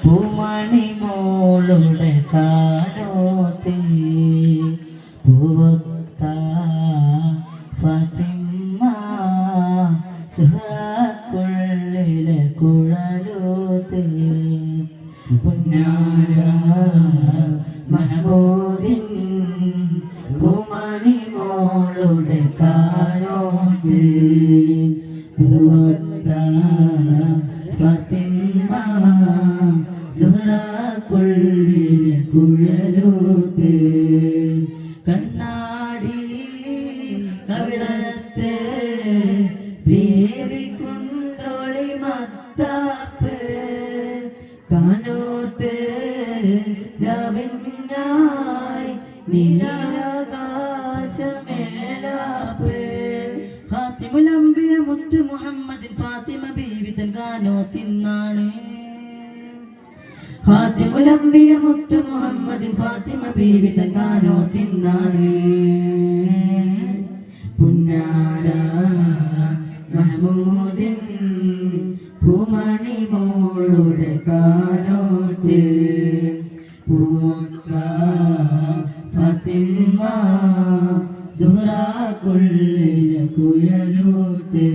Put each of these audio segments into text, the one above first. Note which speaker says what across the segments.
Speaker 1: പൂമണി മോളുടെ കാനോത്തി പൂവത്ത ഫാത്തിമ സുഹ്റാക്കുള്ളിലെ കുഴലൂത്തി പുന്നാര മഹബൂബിൻ പൂമണി മോളുടെ കാനോത്തി പൂവത്ത ഫാത്തിമ സുഹ്റാക്കുള്ളിലെ കുഴലൂത്ത് കണ്ണാടി കവിളത്തെ ബേബി കുണ്ടോളി മത്താപ്പ് കാനോത്ത് രവിഞ്ഞായി നീലാകാശമേലാപ്പ് ഖാതിമുൽ അംബിയ മുത്ത് മുഹമ്മദ് ഫാത്തിമ ബീവി തൻ കാനോത്തിന്നാണ് ഖാതിമുൽ അംബിയ മുത്ത് മുഹമ്മദ് ഫാത്തിമ ബീവി തൻ കാനോത്തിന്നാണ് പുന്നാര മഹമൂദിൻ പൂമണി മോളുടെ കാനോത്ത് പൂത്ത ഫാത്തിമ സുഹ്റാക്കുള്ളിലെ കുഴലൂത്ത്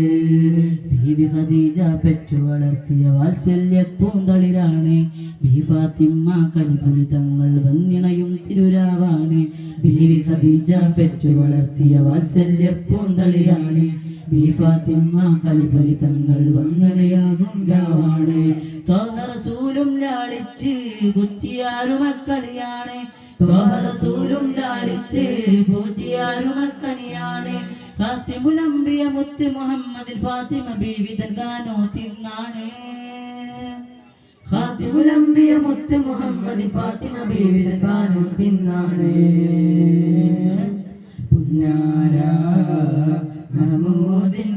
Speaker 1: ബീവി ഖദീജ പെറ്റു വളർത്തിയ വാത്സല്യ പൂന്തളിരാണ് ബീവി ഫാത്തിമ കലിപുലി തങ്ങൾ വന്നിണയും തിരുരാവാണ് ബീവി ഖദീജ പെറ്റു വളർത്തിയ വാത്സല്യ പൂന്തളിരാണ് ബീവി ഫാത്തിമ കലിപുലി തങ്ങൾ വന്നിണയാകും രാവാണ് ത്വാഹ റസൂലും ലാളിച്ച് കുറ്റിയാരു മക്കളിയാണ് ത്വാഹ റസൂലും ലാളിച്ച് പൂറ്റിയാരു മക്കണിയാണ് ഖാതിമുൽ അംബിയ മുത്ത് മുഹമ്മദ് ഫാത്തിമ ബീവി തൻ കാനോത്തിന്നാണ് ഖാതിമുൽ അംബിയ മുത്ത് മുഹമ്മദ് ഫാത്തിമ ബീവി തൻ കാനോത്തിന്നാണ് പുന്നാര മഹമൂദിൻ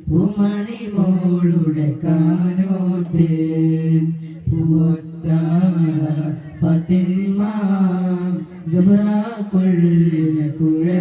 Speaker 1: പൂമണി മോളുടെ കാനോത്ത് പൂത്ത ഫാത്തിമ സുഹ്റാക്കുള്ളിലെ കുഴലൂത്ത്